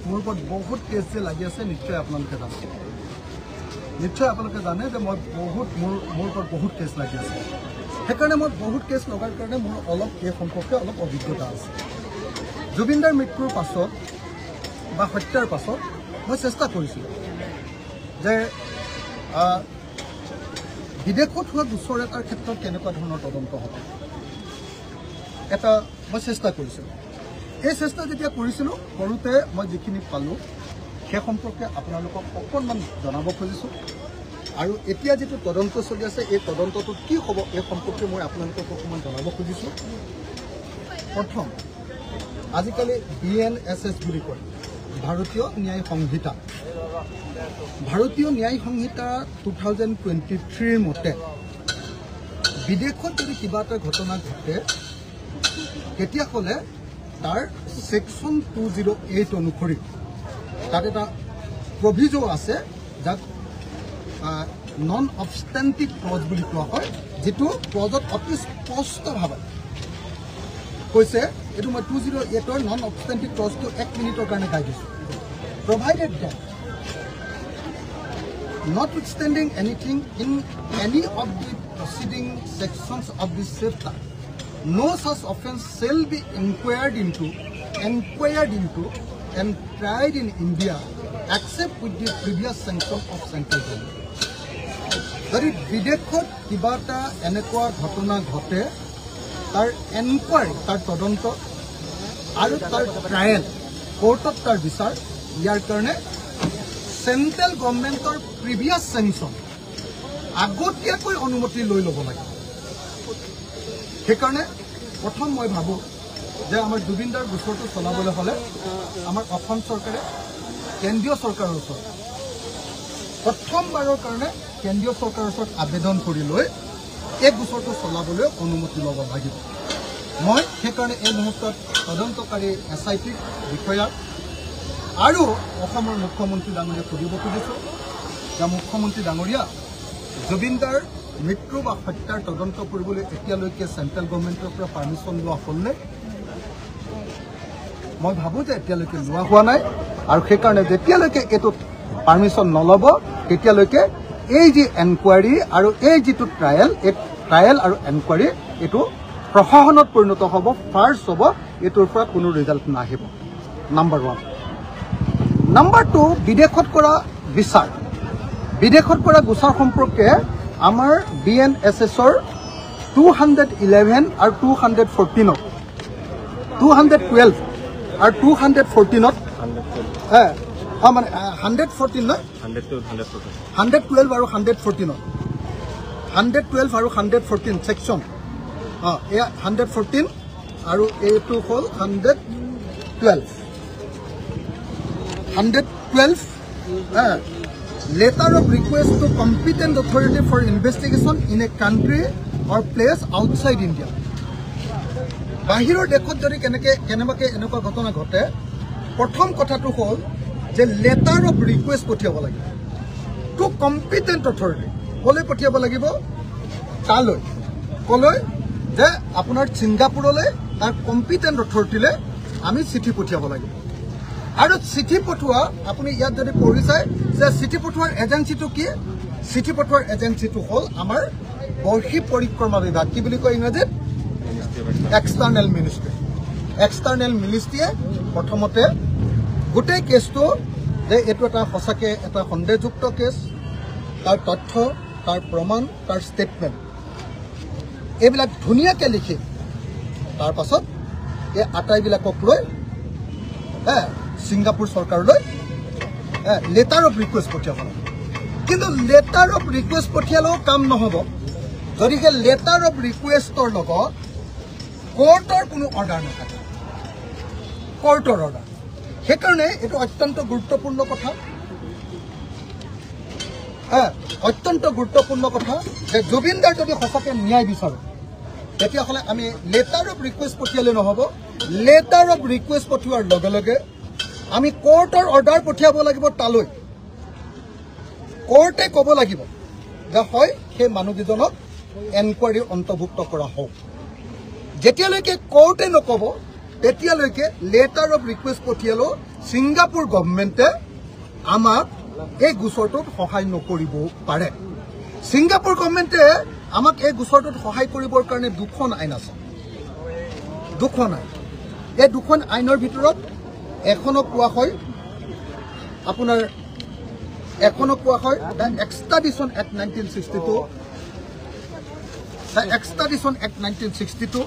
মোৰ ওপৰত বহুত কেছ যে লাগি আছে নিশ্চয় আপোনালোকে জানে নিশ্চয় আপোনালোকে জানে যে মই বহুত মোৰ ওপৰত বহুত কেছ লাগি আছে সেইকাৰণে মই বহুত কেছ লগাৰ কাৰণে মোৰ অলপ এই সম্পৰ্কে অলপ অভিজ্ঞতা আছে জুবিনদাৰ মৃত্যুৰ পাছত বা হত্যাৰ পাছত মই চেষ্টা কৰিছিলোঁ যে বিদেশত হোৱা গোচৰ এটাৰ ক্ষেত্ৰত কেনেকুৱা ধৰণৰ তদন্ত হ'ব এটা মই চেষ্টা কৰিছিলোঁ এই চেষ্টা যেতিয়া কৰিছিলোঁ কৰোঁতে মই যিখিনি পালোঁ সেই সম্পৰ্কে আপোনালোকক অকণমান জনাব খুজিছোঁ আৰু এতিয়া যিটো তদন্ত চলি আছে এই তদন্তটোত কি হ'ব এই সম্পৰ্কে মই আপোনালোকক অকণমান জনাব খুজিছোঁ প্ৰথম আজিকালি BNSS বুলি কয় ভাৰতীয় ন্যায় সংহিতা 2023 মতে বিদেশত যদি কিবা এটা ঘটনা ঘটে তেতিয়াহ'লে তাৰ সেকশন 208 অনুসৰি তাত এটা প্ৰভিজো আছে যাক নন অবষ্টেণ্টিক ক্লজ বুলি কোৱা হয় যেটো ক্লজত অতি স্পষ্টভাৱে কৈছে এটো মই 208 নন অবষ্টেণ্টিক ক্লজটো 1 মিনিটৰ কাৰণে গাই দিছোঁ provided that notwithstanding anything in any of the preceding sections of this chapter no such offence shall be inquired into and tried in India except with the previous sanction of central government. যদি বিদেশত কিবা এটা এনেকুৱা ঘটনা ঘটে তাৰ enquiry তাৰ তদন্ত আৰু তাৰ ট্ৰায়েল কোৰ্টত তাৰ বিচাৰ ইয়াৰ কাৰণে সেন্ট্ৰেল গভৰ্ণমেণ্টৰ প্ৰিভিয়াছ সেংচন আগতীয়াকৈ অনুমতি লৈ ল'ব লাগে সেইকাৰণে প্ৰথম মই ভাবোঁ যে আমাৰ জুবিনদাৰ গোচৰটো চলাবলৈ হ'লে আমাৰ অসম চৰকাৰে কেন্দ্ৰীয় চৰকাৰৰ ওচৰত প্ৰথমবাৰৰ কাৰণে কেন্দ্ৰীয় চৰকাৰৰ ওচৰত আবেদন কৰি লৈ এই গোচৰটো চলাবলৈ অনুমতি ল'ব লাগিব মই সেইকাৰণে এই মুহূৰ্তত তদন্তকাৰী SIT বিষয়া আৰু অসমৰ মুখ্যমন্ত্ৰী ডাঙৰীয়াক সুধিব খুজিছোঁ যে মুখ্যমন্ত্ৰী ডাঙৰীয়া জুবিনদাৰ মৃত্যু বা হত্যাৰ তদন্ত কৰিবলৈ এতিয়ালৈকে চেণ্ট্ৰেল গভৰ্ণমেণ্টৰ পৰা পাৰ্মিশ্যন লোৱা হ'লনে মই ভাবোঁ যে এতিয়ালৈকে লোৱা হোৱা নাই আৰু সেইকাৰণে যেতিয়ালৈকে এইটো পাৰ্মিশ্যন নল'ব তেতিয়ালৈকে এই যি এনকুৱাৰী আৰু এই যিটো ট্ৰায়েল আৰু এনকুৱাৰী এইটো প্ৰশাসনত পৰিণত হ'ব ফাৰ্ষ্ট হ'ব এইটোৰ পৰা কোনো ৰিজাল্ট নাহিব নাম্বাৰ 1 নাম্বাৰ 2 বিদেশত কৰা বিচাৰ বিদেশত কৰা গোচৰ সম্পৰ্কে আমাৰ BNSSৰ 211 আৰু 214 212 আৰু 214 মানে 114 নহয় 112 আৰু 114 112 আৰু 114 সেকশন এয়া 114 আৰু এইটো হ'ল 112 letter of request to competent authority for investigation in a country or place outside India বাহিৰৰ দেশত যদি কেনেবাকে এনেকুৱা ঘটনা ঘটে প্ৰথম কথাটো হ'ল যে লেটাৰ অফ ৰিকুৱেষ্ট পঠিয়াব লাগিব টু কম্পিটেণ্ট অথৰিটি ক'লৈ পঠিয়াব লাগিব তালৈ ক'লৈ যে আপোনাৰ ছিংগাপুৰলৈ তাৰ কম্পিটেণ্ট অথৰিটিলৈ আমি চিঠি পঠিয়াব লাগিব আৰু চিঠি পঠোৱা আপুনি ইয়াত যদি পঢ়ি চাই যে চিঠি পঠোৱাৰ এজেন্সিটো কি চিঠি পঠোৱাৰ এজেন্সিটো হ'ল আমাৰ বৰ্ষী পৰিক্ৰমা বিভাগ কি বুলি কয় ইংৰাজীত এক্সটাৰ্নেল মিনিষ্ট্ৰীয়ে প্ৰথমতে গোটেই কেছটো যে এইটো এটা সঁচাকৈ এটা সন্দেহযুক্ত কেছ তাৰ তথ্য তাৰ প্ৰমাণ তাৰ ষ্টেটমেণ্ট এইবিলাক ধুনীয়াকৈ লিখি তাৰ পাছত এই আটাইবিলাকক লৈ ছিংগাপুৰ চৰকাৰলৈ লেটাৰ অফ ৰিকুৱেষ্ট পঠিয়াব লাগে কিন্তু লেটাৰ অফ ৰিকুৱেষ্ট পঠিয়ালেও কাম নহ'ব যদিহে লেটাৰ অফ ৰিকুৱেষ্টৰ লগত কোৰ্টৰ কোনো অৰ্ডাৰ নাথাকে কোৰ্টৰ অৰ্ডাৰ সেইকাৰণে এইটো অত্যন্ত গুৰুত্বপূৰ্ণ কথা যে জুবিনদাৰ যদি সঁচাকৈ ন্যায় বিচাৰোঁ তেতিয়াহ'লে আমি লেটাৰ অফ ৰিকুৱেষ্ট পঠিয়ালে নহ'ব লেটাৰ অফ ৰিকুৱেষ্ট পঠিওৱাৰ লগে লগে আমি কোৰ্টৰ অৰ্ডাৰ পঠিয়াব লাগিব তালৈ কোৰ্টে ক'ব লাগিব যে হয় সেই মানুহকেইজনক এনকুৱাৰী অন্তৰ্ভুক্ত কৰা হওক যেতিয়ালৈকে কোৰ্টে নক'ব তেতিয়ালৈকে লেটাৰ অফ ৰিকুৱেষ্ট পঠিয়ালো ছিংগাপুৰ গভৰ্ণমেণ্টে আমাক এই গোচৰটোত সহায় নকৰিব পাৰে ছিংগাপুৰ গভৰ্ণমেণ্টে আমাক এই গোচৰটোত সহায় কৰিবৰ কাৰণে দুখন আইন আছে দুখন আইন এই দুখন আইনৰ ভিতৰত এখনক কোৱা হয় আপোনাৰ এখনক কোৱা হয় দ্য এক্সট্ৰাডিশ্যন এক্ট 1962 দ্য এক্সট্ৰাডিশ্যন এক্ট 1962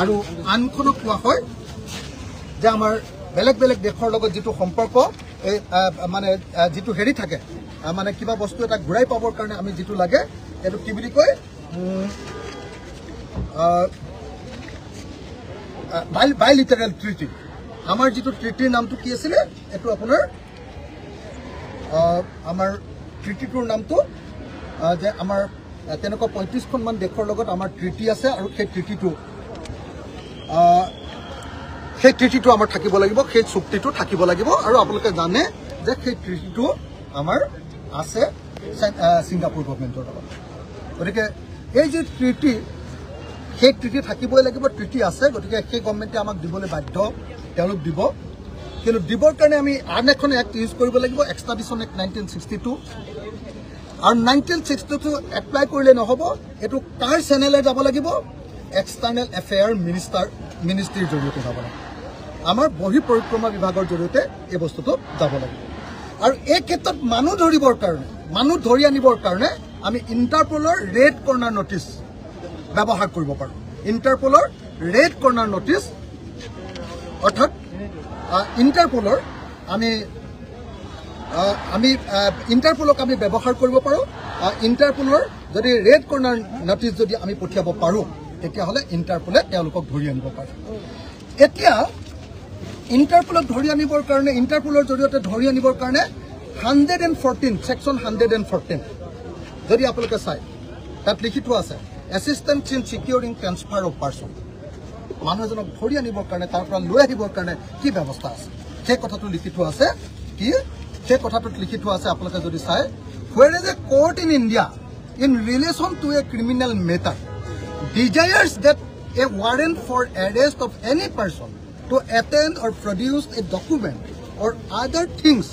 আৰু আনখনক কোৱা হয় যে আমাৰ বেলেগ বেলেগ দেশৰ লগত যিটো সম্পৰ্ক এই মানে যিটো হেৰি থাকে মানে কিবা বস্তু এটা ঘূৰাই পাবৰ কাৰণে আমি যিটো লাগে এইটো কি বুলি কয় বাইলিটাৰেল ট্ৰিটি আমাৰ যিটো ট্ৰিটিৰ নামটো কি আছিলে এইটো আপোনাৰ আমাৰ ট্ৰিটিটোৰ নামটো যে আমাৰ তেনেকুৱা 35খনমান দেশৰ লগত আমাৰ ট্ৰিটি আছে আৰু সেই ট্ৰিটিটো আমাৰ থাকিব লাগিব সেই চুক্তিটো থাকিব লাগিব আৰু আপোনালোকে জানে যে সেই ট্ৰিটিটো আমাৰ আছে ছিংগাপুৰ গভৰ্ণমেণ্টৰ লগত গতিকে এই যে ট্ৰিটি সেই ট্ৰিটি থাকিবই লাগিব ট্ৰিটি আছে গতিকে সেই গভৰ্ণমেণ্টে আমাক দিবলৈ বাধ্য তেওঁলোক দিব কিন্তু দিবৰ কাৰণে আমি আন এখন এক্ট ইউজ কৰিব লাগিব এক্সট্ৰাডিশ্যন এক্ট 1962 আৰু 1962 এপ্লাই কৰিলে নহ'ব এইটো কাৰ চেনেলে যাব লাগিব এক্সটাৰ্নেল এফেয়াৰ মিনিষ্ট্ৰীৰ জৰিয়তে যাব লাগিব আমাৰ বহি পৰিক্ৰমা বিভাগৰ জৰিয়তে এই বস্তুটো যাব লাগিব আৰু এই ক্ষেত্ৰত মানুহ ধৰি আনিবৰ কাৰণে আমি ইণ্টাৰপলৰ ৰেড কৰ্ণাৰ নটিচ ব্যৱহাৰ কৰিব পাৰোঁ ইণ্টাৰপলৰ ৰেড কৰ্ণাৰ নটিচ অৰ্থাৎ ইণ্টাৰপলৰ ইণ্টাৰপলক আমি ব্যৱহাৰ কৰিব পাৰোঁ ইণ্টাৰপলৰ যদি ৰেড কৰ্ণাৰ নটিচ যদি আমি পঠিয়াব পাৰোঁ তেতিয়াহ'লে ইণ্টাৰপলে তেওঁলোকক ধৰি আনিব পাৰে এতিয়া ইণ্টাৰপলক ধৰি আনিবৰ কাৰণে ইণ্টাৰপলৰ জৰিয়তে ধৰি আনিবৰ কাৰণে 114 ছেকশ্যন 114 যদি আপোনালোকে চাই তাত লিখি থোৱা আছে assistance in securing transfer of person মানুহ এজনক ধৰি আনিবৰ কাৰণে তাৰ পৰা লৈ আহিবৰ কাৰণে কি ব্যৱস্থা আছে সেই কথাটো লিখি থোৱা আছে কি সেই কথাটোত লিখি থোৱা আছে আপোনালোকে যদি চাই where is a court in India in relation to a criminal matter desires that a warrant for arrest of any person to attend or produce a document or other things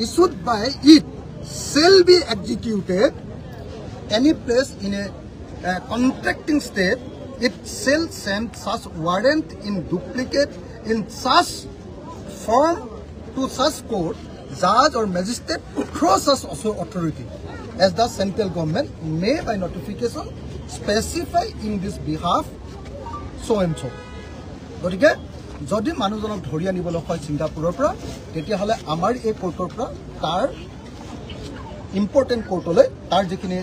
issued by it shall be executed any place in a contracting state it shall send such warrant in duplicate in such form to such court judge or magistrate through such authority as the central government may by notification specify in this behalf so and so গতিকে যদি মানুহজনক ধৰি আনিবলৈ হয় ছিংগাপুৰৰ পৰা তেতিয়াহ'লে আমাৰ এই কোৰ্টৰ পৰা তাৰ ইম্পৰ্টেণ্ট কোৰ্টলৈ তাৰ যিখিনি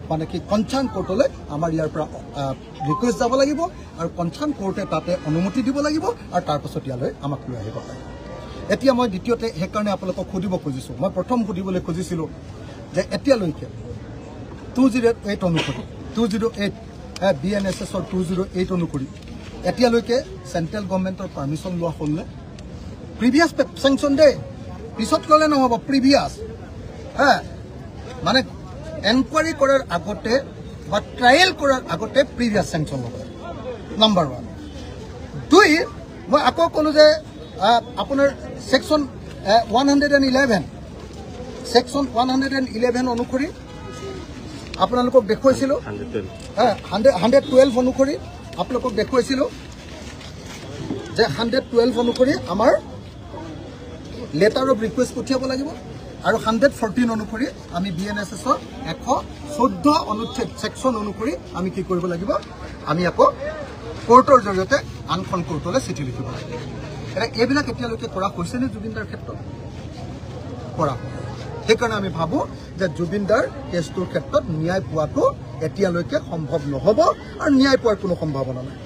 মানে কি কনচাৰ্ণ কোৰ্টলৈ আমাৰ ইয়াৰ পৰা ৰিকুৱেষ্ট যাব লাগিব আৰু কনচাৰ্ণ কোৰ্টে তাতে অনুমতি দিব লাগিব আৰু তাৰপাছত ইয়ালৈ আমাক লৈ আহিব পাৰে এতিয়া মই দ্বিতীয়তে সেইকাৰণে আপোনালোকক সুধিব খুজিছোঁ মই প্ৰথম সুধিবলৈ খুজিছিলোঁ যে এতিয়ালৈকে 208 অনুসৰি 208 BNSSৰ 208 অনুসৰি এতিয়ালৈকে চেণ্ট্ৰেল গভৰ্ণমেণ্টৰ পাৰ্মিশ্যন লোৱা হ'লনে প্ৰিভিয়াছ চেংচন দে পিছত ল'লে নহ'ব প্ৰিভিয়াছ মানে এনকুৱাৰী কৰাৰ আগতে বা ট্ৰায়েল কৰাৰ আগতে প্ৰিভিয়াছ চেংচন ল'ব নম্বৰ 1 2 মই আকৌ ক'লোঁ যে আপোনাৰ ছেকশ্যন 111 অনুসৰি আপোনালোকক দেখুৱাইছিলোঁ 112 অনুসৰি আপোনালোকক দেখুৱাইছিলোঁ যে 112 অনুসৰি আমাৰ লেটাৰ অফ ৰিকুৱেষ্ট পঠিয়াব লাগিব আৰু 114 অনুসৰি আমি BNSSৰ 114 অনুচ্ছেদ ছেকশ্যন অনুসৰি আমি কি কৰিব লাগিব আমি আকৌ কোৰ্টৰ জৰিয়তে আনখন কোৰ্টলৈ চিঠি লিখিব লাগিব এটা এইবিলাক এতিয়ালৈকে কৰা হৈছেনে জুবিনদাৰ ক্ষেত্ৰত কৰা সেইকাৰণে আমি ভাবোঁ যে জুবিনদাৰ কেছটোৰ ক্ষেত্ৰত ন্যায় পোৱাটো এতিয়ালৈকে সম্ভৱ নহ'ব আৰু ন্যায় পোৱাৰ কোনো সম্ভাৱনা নাই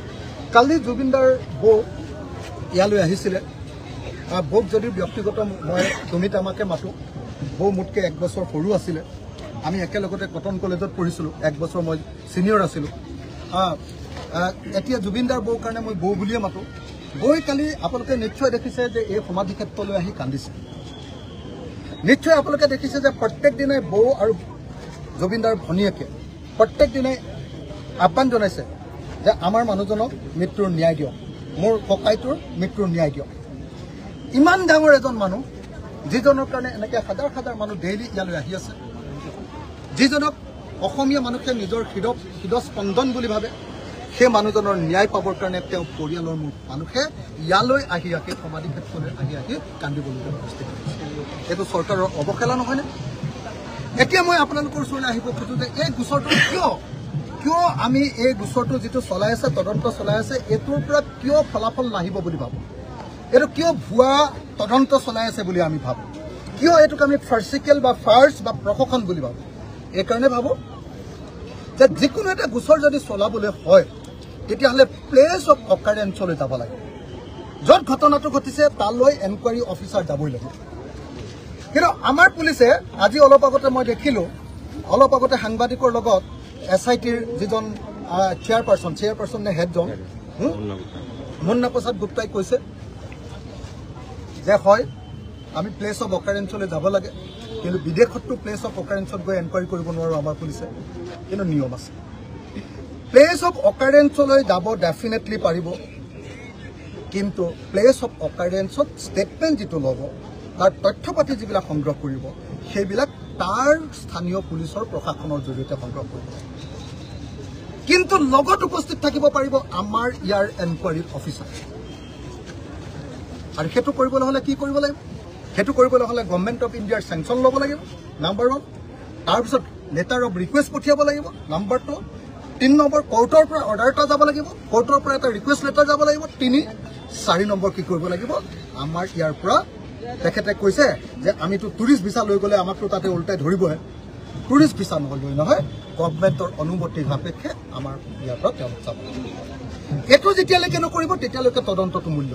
কালি জুবিনদাৰ বৌ ইয়ালৈ আহিছিলে বৌক যদি ব্যক্তিগত মই তুমি তামাকে মাতোঁ বৌ মোতকৈ 1 বছৰ সৰু আছিলে আমি একেলগতে কটন কলেজত পঢ়িছিলোঁ 1 বছৰ মই ছিনিয়ৰ আছিলোঁ এতিয়া জুবিনদাৰ বৌৰ কাৰণে মই বৌ বুলিয়ে মাতোঁ বৌই কালি আপোনালোকে নিশ্চয় দেখিছে যে এই সমাধি ক্ষেত্ৰলৈ আহি কান্দিছে নিশ্চয় আপোনালোকে দেখিছে যে প্ৰত্যেক দিনাই বৌ আৰু জুবিনদাৰ ভনীয়েকে প্ৰত্যেক দিনাই আহ্বান জনাইছে যে আমাৰ মানুহজনক মৃত্যুৰ ন্যায় দিয়ক মোৰ ককাইটোৰ মৃত্যুৰ ন্যায় দিয়ক। ইমান ডাঙৰ এজন মানুহ যিজনৰ কাৰণে এনেকৈ হাজাৰ হাজাৰ মানুহ ডেইলি ইয়ালৈ আহি আছে, যিজনক অসমীয়া মানুহে নিজৰ হৃদস্পন্দন বুলি ভাবে, সেই মানুহজনৰ ন্যায় পাবৰ কাৰণে তেওঁ পৰিয়ালৰ মানুহে ইয়ালৈ আহি সমাধি ক্ষেত্ৰলৈ আহি কান্দিবলগীয়া পৰিস্থিতি। এইটো চৰকাৰৰ অৱহেলা নহয়নে? এতিয়া মই আপোনালোকৰ ওচৰলৈ আহিব খোজো যে এই গোচৰটো কিয় আমি এই গোচৰটো যিটো চলাই আছে, তদন্ত চলাই আছে, এইটোৰ পৰা কিয় ফলাফল নাহিব বুলি ভাবোঁ? এইটো কিয় ভুৱা তদন্ত চলাই আছে বুলি আমি ভাবোঁ? কিয় এইটোক আমি ফাৰ্চিকেল বা ফাৰ্চ বা প্ৰশাসন বুলি ভাবোঁ? এইকাৰণে ভাবোঁ যে যিকোনো এটা গোচৰ যদি চলাবলৈ হয় তেতিয়াহ'লে প্লেচ অফ অকাৰেঞ্চলৈ যাব লাগে। য'ত ঘটনাটো ঘটিছে তালৈ এনকুৱাৰী অফিচাৰ যাবই লাগে। কিন্তু আমাৰ পুলিচে আজি অলপ আগতে মই দেখিলোঁ, অলপ আগতে সাংবাদিকৰ লগত SITৰ যিজন চেয়াৰপাৰ্চন নে হেডজন মুন্না প্ৰসাদ গুপ্তাই কৈছে যে হয় আমি প্লেচ অফ অকাৰেঞ্চলৈ যাব লাগে, কিন্তু বিদেশতো প্লেচ অফ অকাৰেঞ্চত গৈ এনকুৱাৰী কৰিব নোৱাৰোঁ আমাৰ পুলিচে, কিন্তু নিয়ম আছে। প্লেচ অফ অকাৰেঞ্চলৈ যাব ডেফিনেটলি পাৰিব, কিন্তু প্লেচ অফ অকাৰেঞ্চত ষ্টেটমেণ্ট যিটো ল'ব, তাৰ তথ্য পাতি যিবিলাক সংগ্ৰহ কৰিব, সেইবিলাক তাৰ স্থানীয় পুলিচৰ প্ৰশাসনৰ জৰিয়তে সংগ্ৰহ কৰিব। কিন্তু লগত উপস্থিত থাকিব পাৰিব আমাৰ ইয়াৰ এনকুৱাৰীৰ অফিচাৰ। আৰু সেইটো কৰিবলৈ হ'লে কি কৰিব লাগিব? সেইটো কৰিবলৈ হ'লে গভৰ্ণমেণ্ট অফ ইণ্ডিয়াৰ চেংচন ল'ব লাগিব, নাম্বাৰ 1। তাৰপিছত লেটাৰ অফ ৰিকুৱেষ্ট পঠিয়াব লাগিব, নাম্বাৰ 2। 3 নম্বৰ কোৰ্টৰ পৰা অৰ্ডাৰ এটা যাব লাগিব, কোৰ্টৰ পৰা এটা ৰিকুৱেষ্ট লেটাৰ যাব লাগিব। 4 নম্বৰ কি কৰিব লাগিব? আমাৰ ইয়াৰ পৰা তেখেতে কৈছে যে আমিতো টুৰিষ্ট ভিছা লৈ গ'লে আমাকতো তাতে উল্টাই ধৰিবহে। টুৰিষ্ট ভিছা নহ'লেই নহয়, গভৰ্ণমেণ্টৰ অনুমতিৰ সাপেক্ষে আমাৰ ইয়াৰ পৰা তেওঁলোক যাব। এইটো যেতিয়ালৈকে নকৰিব তেতিয়ালৈকে তদন্তটো মূল্য।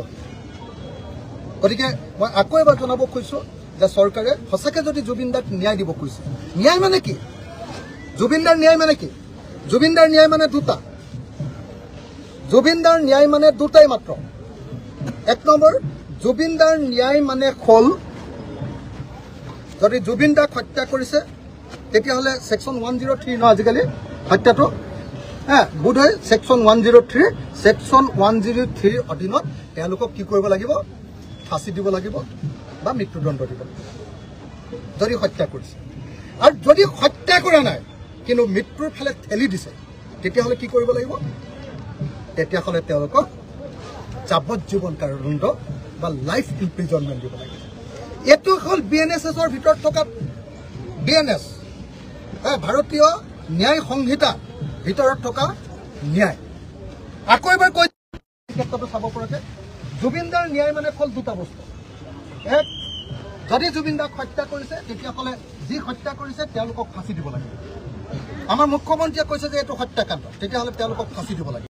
গতিকে মই আকৌ এবাৰ জনাব খুজিছোঁ যে চৰকাৰে সঁচাকৈ যদি জুবিনদাক ন্যায় দিব খুজিছে, ন্যায় মানে কি? জুবিনদাৰ ন্যায় মানে কি? জুবিনদাৰ ন্যায় মানে দুটা। জুবিনদাৰ ন্যায় মানে দুটাই মাত্ৰ। 1 নম্বৰ, জুবিনদাৰ ন্যায় মানে হ'ল যদি জুবিনদাক হত্যা কৰিছে তেতিয়াহ'লে ছেকশ্যন 103 ন আজিকালি হত্যাটো, বোধহয় ছেকশ্যন 103, ছেকশ্যন 103ৰ অধীনত তেওঁলোকক কি কৰিব লাগিব? ফাঁচি দিব লাগিব বা মৃত্যুদণ্ড দিব লাগিব যদি হত্যা কৰিছে। আৰু যদি হত্যা কৰা নাই কিন্তু মৃত্যুৰ ফালে ঠেলি দিছে তেতিয়াহ'লে কি কৰিব লাগিব? তেতিয়াহ'লে তেওঁলোকক যাৱজ্জীৱন কাৰাদণ্ড বা লাইফ ইমপ্ৰিজনমেণ্ট দিব লাগিব। এইটো হ'ল BNSSৰ ভিতৰত থকা BNS, ভাৰতীয় ন্যায় সংহিতা ভিতৰত থকা ন্যায়। আকৌ এবাৰ কৈ ক্ষেত্ৰটো চাব পৰাকৈ জুবিনদাৰ ন্যায় মানে হ'ল দুটা বস্তু। 1, যদি জুবিনদাক হত্যা কৰিছে তেতিয়াহ'লে যি হত্যা কৰিছে তেওঁলোকক ফাঁচি দিব লাগে। আমাৰ মুখ্যমন্ত্ৰীয়ে কৈছে যে এইটো হত্যাকাণ্ড, তেতিয়াহ'লে তেওঁলোকক ফাঁচি দিব লাগে।